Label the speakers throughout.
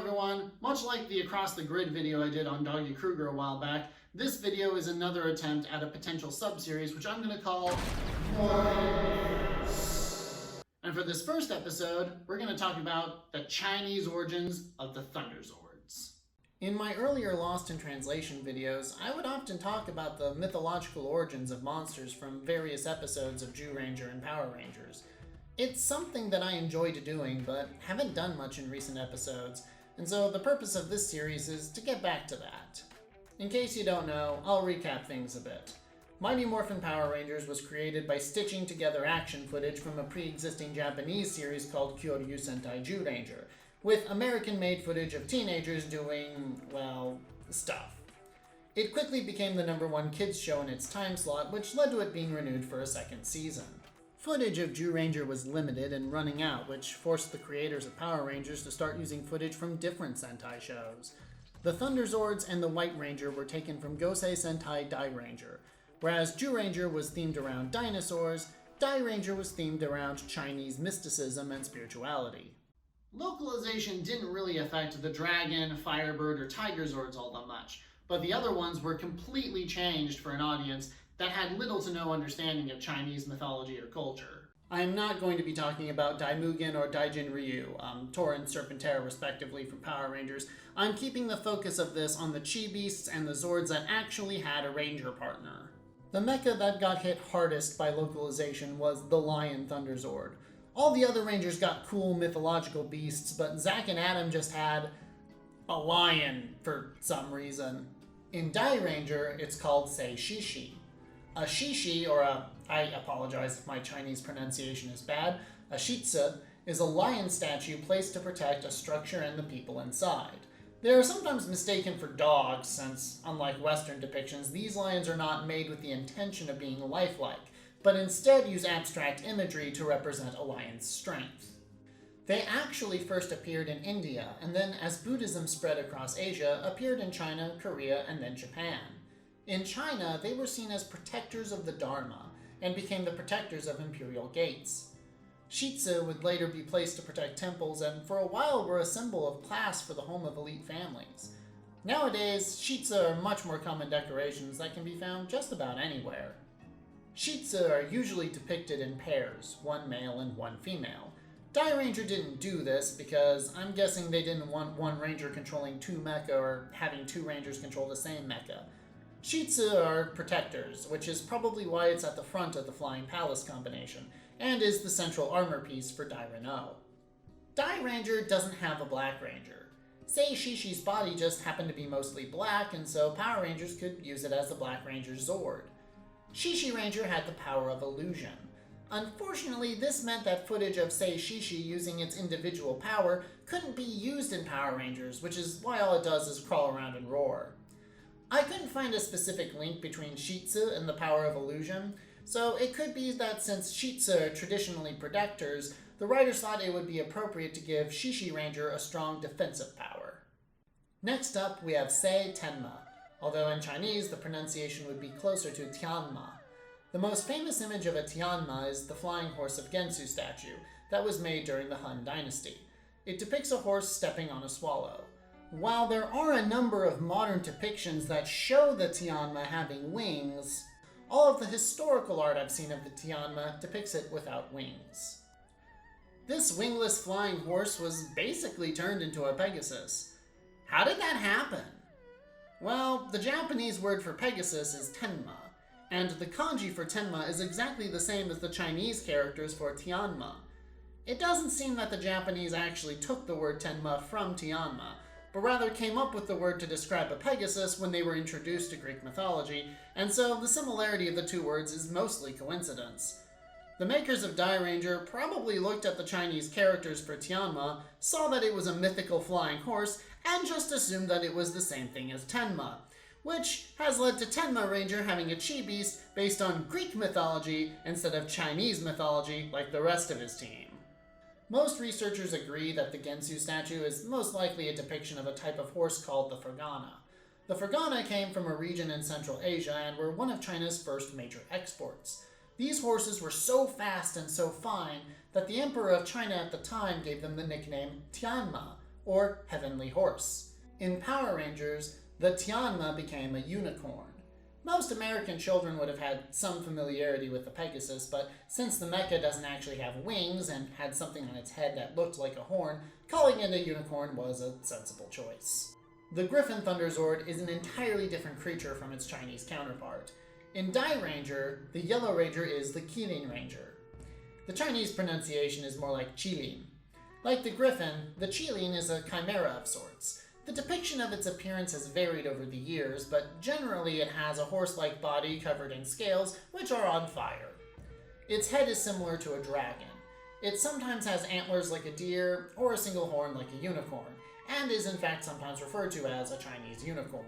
Speaker 1: everyone, much like the Across the Grid video I did on Doggy Kruger a while back, this video is another attempt at a potential sub-series which I'm going to call Morphin. And for this first episode, we're going to talk about the Chinese origins of the Thunderzords. In my earlier Lost in Translation videos, I would often talk about the mythological origins of monsters from various episodes of Dairanger and Power Rangers. It's something that I enjoyed doing, but haven't done much in recent episodes, and so the purpose of this series is to get back to that. In case you don't know, I'll recap things a bit. Mighty Morphin Power Rangers was created by stitching together action footage from a pre-existing Japanese series called Kyoryu Sentai Dairanger, with American-made footage of teenagers doing, well, stuff. It quickly became the #1 kids show in its time slot, which led to it being renewed for a second season. Footage of Dairanger was limited and running out, which forced the creators of Power Rangers to start using footage from different Sentai shows. The Thunderzords and the White Ranger were taken from Gosei Sentai Dairanger, whereas Dairanger was themed around dinosaurs, Dairanger was themed around Chinese mysticism and spirituality. Localization didn't really affect the Dragon, Firebird, or Tigerzords all that much, but the other ones were completely changed for an audience that had little to no understanding of Chinese mythology or culture. I am not going to be talking about Daimugen or Daijin Ryu, Tor and Serpentera respectively from Power Rangers. I'm keeping the focus of this on the Chi Beasts and the Zords that actually had a Ranger partner. The mecha that got hit hardest by localization was the Lion Thunderzord. All the other Rangers got cool mythological beasts, but Zack and Adam just had a lion for some reason. In Dairanger, it's called Sei Shishi. A shishi, or I apologize if my Chinese pronunciation is bad, a shitsu, is a lion statue placed to protect a structure and the people inside. They are sometimes mistaken for dogs, since, unlike Western depictions, these lions are not made with the intention of being lifelike, but instead use abstract imagery to represent a lion's strength. They actually first appeared in India, and then as Buddhism spread across Asia, appeared in China, Korea, and then Japan. In China, they were seen as protectors of the Dharma, and became the protectors of imperial gates. Shitsu would later be placed to protect temples, and for a while were a symbol of class for the home of elite families. Nowadays, shitsu are much more common decorations that can be found just about anywhere. Shitsu are usually depicted in pairs, one male and one female. Dairanger didn't do this because I'm guessing they didn't want one ranger controlling two mecha or having two rangers control the same mecha. Shitsu are protectors, which is probably why it's at the front of the Flying Palace combination, and is the central armor piece for Dairano. Dairanger doesn't have a Black Ranger. Sei Shishi's body just happened to be mostly black, and so Power Rangers could use it as the Black Ranger's Zord. Shishi Ranger had the power of illusion. Unfortunately, this meant that footage of Sei Shishi using its individual power couldn't be used in Power Rangers, which is why all it does is crawl around and roar. I couldn't find a specific link between Shitsu and the power of illusion, so it could be that since Shitsu are traditionally protectors, the writers thought it would be appropriate to give Shishi Ranger a strong defensive power. Next up, we have Sei Tenma, although in Chinese the pronunciation would be closer to Tianma. The most famous image of a Tianma is the flying horse of Gensu statue that was made during the Han Dynasty. It depicts a horse stepping on a swallow. While there are a number of modern depictions that show the Tianma having wings, all of the historical art I've seen of the Tianma depicts it without wings. This wingless flying horse was basically turned into a Pegasus. How did that happen? Well, the Japanese word for Pegasus is Tenma, and the kanji for Tenma is exactly the same as the Chinese characters for Tianma. It doesn't seem that the Japanese actually took the word Tenma from Tianma, but rather came up with the word to describe a Pegasus when they were introduced to Greek mythology, and so the similarity of the two words is mostly coincidence. The makers of Dairanger probably looked at the Chinese characters for Tianma, saw that it was a mythical flying horse, and just assumed that it was the same thing as Tenma, which has led to Tenma Ranger having a Chi Beast based on Greek mythology instead of Chinese mythology like the rest of his team. Most researchers agree that the Gensu statue is most likely a depiction of a type of horse called the Fergana. The Fergana came from a region in Central Asia and were one of China's first major exports. These horses were so fast and so fine that the Emperor of China at the time gave them the nickname Tianma, or heavenly horse. In Power Rangers, the Tianma became a unicorn. Most American children would have had some familiarity with the Pegasus, but since the mecha doesn't actually have wings and had something on its head that looked like a horn, calling it a unicorn was a sensible choice. The Griffin Thunderzord is an entirely different creature from its Chinese counterpart. In Dairanger, the Yellow Ranger is the Qilin Ranger. The Chinese pronunciation is more like Qilin. Like the Griffin, the Qilin is a chimera of sorts. The depiction of its appearance has varied over the years, but generally it has a horse-like body covered in scales, which are on fire. Its head is similar to a dragon. It sometimes has antlers like a deer, or a single horn like a unicorn, and is in fact sometimes referred to as a Chinese unicorn.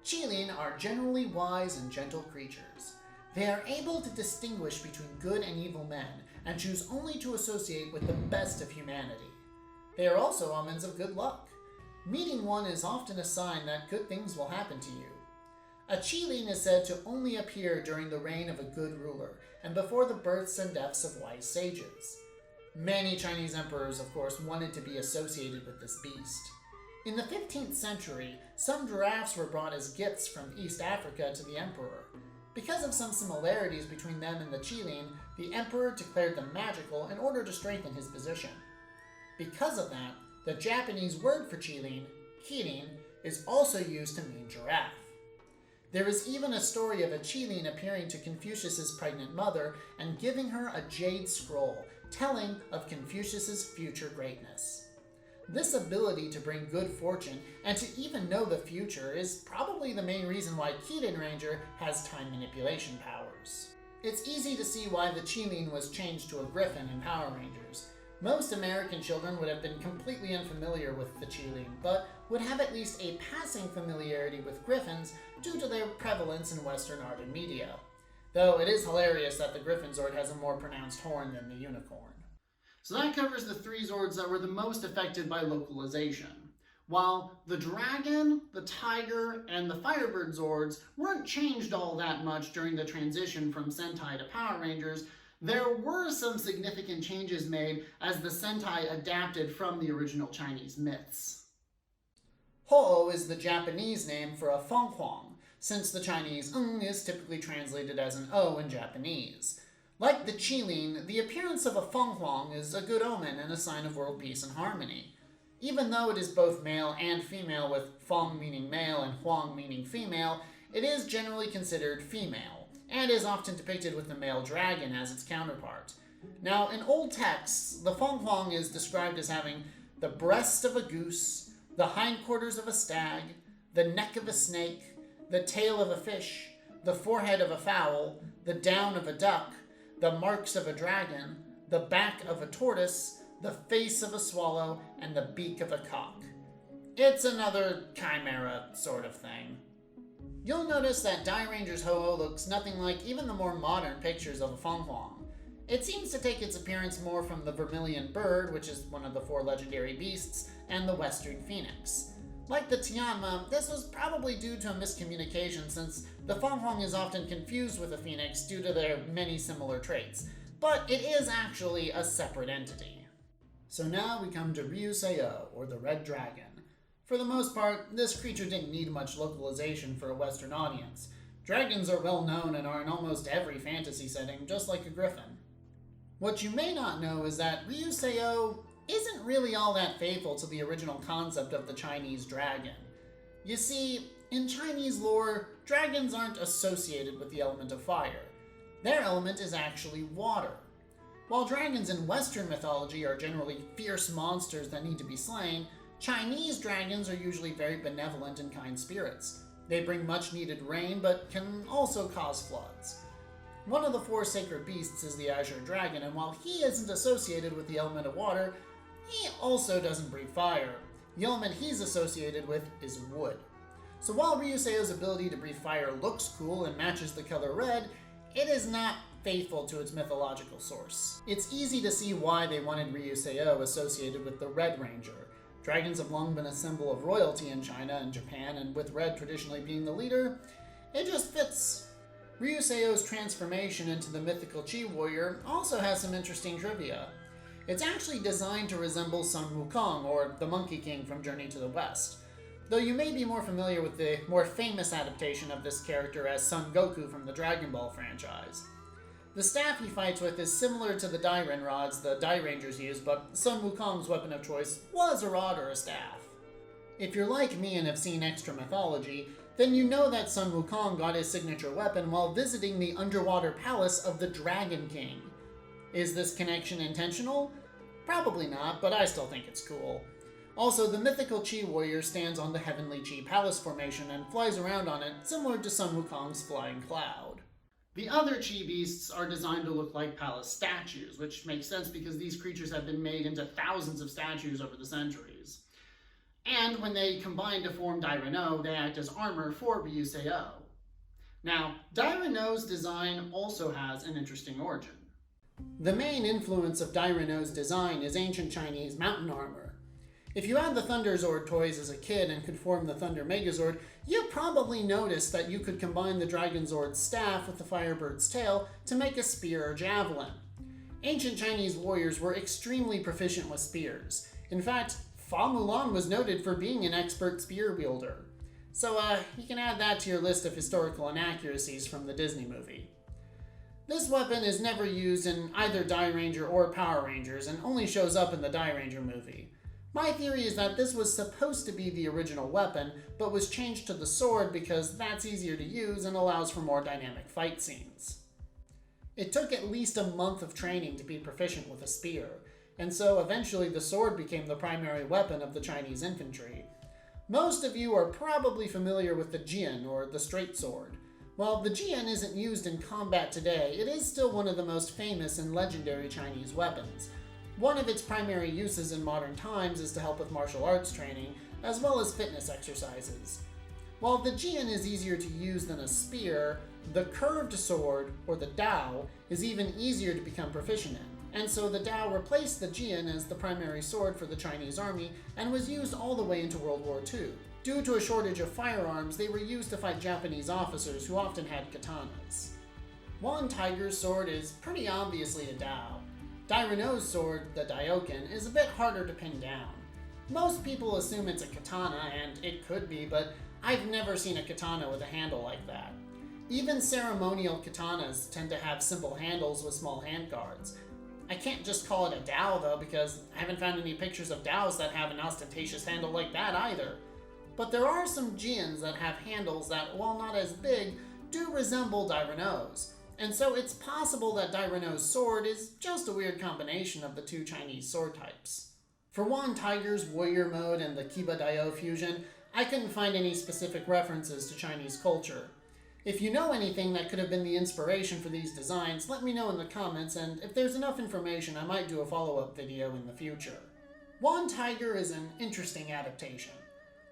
Speaker 1: Qilin are generally wise and gentle creatures. They are able to distinguish between good and evil men, and choose only to associate with the best of humanity. They are also omens of good luck. Meeting one is often a sign that good things will happen to you. A Qilin is said to only appear during the reign of a good ruler, and before the births and deaths of wise sages. Many Chinese emperors, of course, wanted to be associated with this beast. In the 15th century, some giraffes were brought as gifts from East Africa to the emperor. Because of some similarities between them and the Qilin, the emperor declared them magical in order to strengthen his position. Because of that, the Japanese word for Qilin, Kirin, is also used to mean giraffe. There is even a story of a Qilin appearing to Confucius's pregnant mother and giving her a jade scroll, telling of Confucius's future greatness. This ability to bring good fortune and to even know the future is probably the main reason why Kirin Ranger has time manipulation powers. It's easy to see why the Qilin was changed to a griffin in Power Rangers. Most American children would have been completely unfamiliar with the Qilin, but would have at least a passing familiarity with griffins due to their prevalence in Western art and media. Though it is hilarious that the Griffin Zord has a more pronounced horn than the unicorn. So that covers the three Zords that were the most affected by localization. While the Dragon, the Tiger, and the Firebird Zords weren't changed all that much during the transition from Sentai to Power Rangers, there were some significant changes made as the Sentai adapted from the original Chinese myths. Ho-Oh is the Japanese name for a fenghuang, since the Chinese is typically translated as an O in Japanese. Like the Qilin, the appearance of a fenghuang is a good omen and a sign of world peace and harmony. Even though it is both male and female, with feng meaning male and huang meaning female, it is generally considered female, and is often depicted with the male dragon as its counterpart. Now, in old texts, the fenghuang is described as having the breast of a goose, the hindquarters of a stag, the neck of a snake, the tail of a fish, the forehead of a fowl, the down of a duck, the marks of a dragon, the back of a tortoise, the face of a swallow, and the beak of a cock. It's another chimera sort of thing. You'll notice that Dairanger's Ho-Oh looks nothing like even the more modern pictures of a fenghuang. It seems to take its appearance more from the vermilion bird, which is one of the 4 legendary beasts, and the western phoenix. Like the Tianma, this was probably due to a miscommunication, since the fenghuang is often confused with a phoenix due to their many similar traits, but it is actually a separate entity. So now we come to Ryuseo, or the Red Dragon. For the most part, this creature didn't need much localization for a Western audience. Dragons are well known and are in almost every fantasy setting, just like a griffin. What you may not know is that Ryuseo isn't really all that faithful to the original concept of the Chinese dragon. You see, in Chinese lore, dragons aren't associated with the element of fire. Their element is actually water. While dragons in Western mythology are generally fierce monsters that need to be slain, Chinese dragons are usually very benevolent and kind spirits. They bring much needed rain, but can also cause floods. One of the 4 sacred beasts is the Azure Dragon, and while he isn't associated with the element of water, he also doesn't breathe fire. The element he's associated with is wood. So while Ryuseo's ability to breathe fire looks cool and matches the color red, it is not faithful to its mythological source. It's easy to see why they wanted Ryuseo associated with the Red Ranger. Dragons have long been a symbol of royalty in China and Japan, and with red traditionally being the leader, it just fits. Ryuseo's transformation into the mythical Chi warrior also has some interesting trivia. It's actually designed to resemble Sun Wukong, or the Monkey King from Journey to the West, though you may be more familiar with the more famous adaptation of this character as Son Goku from the Dragon Ball franchise. The staff he fights with is similar to the Dairen rods the Dairangers use, but Sun Wukong's weapon of choice was a rod or a staff. If you're like me and have seen extra mythology, then you know that Sun Wukong got his signature weapon while visiting the underwater palace of the Dragon King. Is this connection intentional? Probably not, but I still think it's cool. Also, the mythical Chi warrior stands on the Heavenly Chi Palace formation and flies around on it, similar to Sun Wukong's flying cloud. The other Chi beasts are designed to look like palace statues, which makes sense because these creatures have been made into thousands of statues over the centuries. And when they combine to form Dairanger, they act as armor for Ryusei-Oh. Now, Dairanger's design also has an interesting origin. The main influence of Dairanger's design is ancient Chinese mountain armor. If you had the Thunderzord toys as a kid and could form the Thunder Megazord, you probably noticed that you could combine the Dragon Zord's staff with the Firebird's tail to make a spear or javelin. Ancient Chinese warriors were extremely proficient with spears. In fact, Fa Mulan was noted for being an expert spear wielder. So you can add that to your list of historical inaccuracies from the Disney movie. This weapon is never used in either Dairanger or Power Rangers and only shows up in the Dairanger movie. My theory is that this was supposed to be the original weapon, but was changed to the sword because that's easier to use and allows for more dynamic fight scenes. It took at least a month of training to be proficient with a spear, and so eventually the sword became the primary weapon of the Chinese infantry. Most of you are probably familiar with the Jian, or the straight sword. While the Jian isn't used in combat today, it is still one of the most famous and legendary Chinese weapons. One of its primary uses in modern times is to help with martial arts training, as well as fitness exercises. While the Jian is easier to use than a spear, the curved sword, or the Dao, is even easier to become proficient in, and so the Dao replaced the Jian as the primary sword for the Chinese army and was used all the way into World War II. Due to a shortage of firearms, they were used to fight Japanese officers who often had katanas. Wan Tiger's sword is pretty obviously a Dao. Dairanger's sword, the Daioken, is a bit harder to pin down. Most people assume it's a katana, and it could be, but I've never seen a katana with a handle like that. Even ceremonial katanas tend to have simple handles with small handguards. I can't just call it a Dao though, because I haven't found any pictures of Daos that have an ostentatious handle like that either. But there are some Jians that have handles that, while not as big, do resemble Dairanger's. And so it's possible that Dairanger's sword is just a weird combination of the two Chinese sword types. For Wan Tiger's warrior mode and the Kiba Daio fusion, I couldn't find any specific references to Chinese culture. If you know anything that could have been the inspiration for these designs, let me know in the comments, and if there's enough information, I might do a follow-up video in the future. Wan Tiger is an interesting adaptation.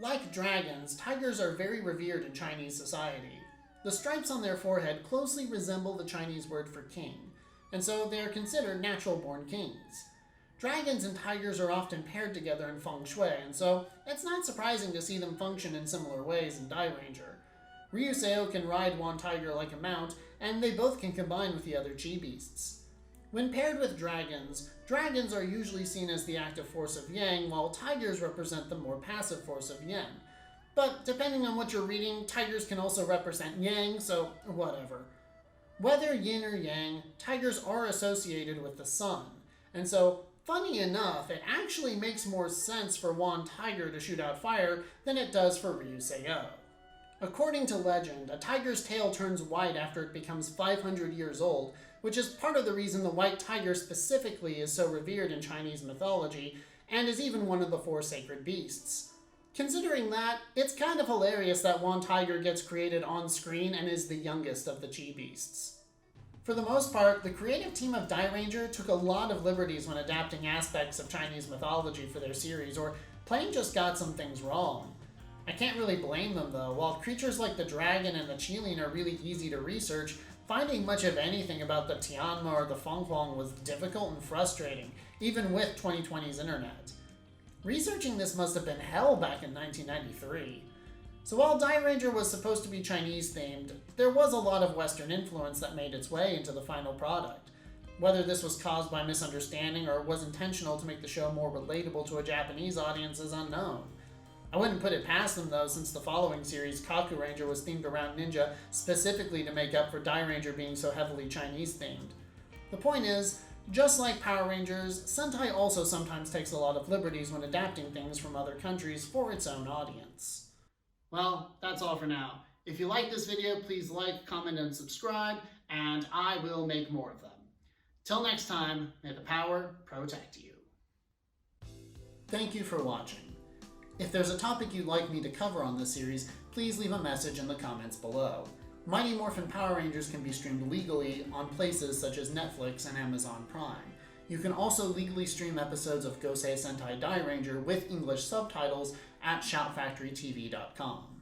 Speaker 1: Like dragons, tigers are very revered in Chinese society. The stripes on their forehead closely resemble the Chinese word for king, and so they are considered natural-born kings. Dragons and tigers are often paired together in feng shui, and so it's not surprising to see them function in similar ways in Dairanger. Ryusei-Oh can ride Wan Tiger like a mount, and they both can combine with the other Chi beasts. When paired with dragons, dragons are usually seen as the active force of Yang, while tigers represent the more passive force of Yin. But depending on what you're reading, tigers can also represent Yang, so whatever. Whether Yin or Yang, tigers are associated with the sun, and so, funny enough, it actually makes more sense for Wan Tiger to shoot out fire than it does for Ryusei-Oh. According to legend, a tiger's tail turns white after it becomes 500 years old, which is part of the reason the white tiger specifically is so revered in Chinese mythology, and is even one of the 4 sacred beasts. Considering that, it's kind of hilarious that Wan Tiger gets created on screen and is the youngest of the Chi beasts. For the most part, the creative team of Dairanger took a lot of liberties when adapting aspects of Chinese mythology for their series, or plain just got some things wrong. I can't really blame them though. While creatures like the dragon and the Qilin are really easy to research, finding much of anything about the Tianma or the Fenghuang was difficult and frustrating, even with 2020's internet. Researching this must have been hell back in 1993. So while Dairanger was supposed to be Chinese themed, there was a lot of Western influence that made its way into the final product. Whether this was caused by misunderstanding or was intentional to make the show more relatable to a Japanese audience is unknown. I wouldn't put it past them though, since the following series, Kaku Ranger, was themed around ninja specifically to make up for Dairanger being so heavily Chinese themed. The point is, just like Power Rangers, Sentai also sometimes takes a lot of liberties when adapting things from other countries for its own audience. Well, that's all for now. If you like this video, please like, comment, and subscribe, and I will make more of them. Till next time, may the power protect you. Thank you for watching. If there's a topic you'd like me to cover on this series, please leave a message in the comments below. Mighty Morphin Power Rangers can be streamed legally on places such as Netflix and Amazon Prime. You can also legally stream episodes of Gosei Sentai Dairanger with English subtitles at shoutfactorytv.com.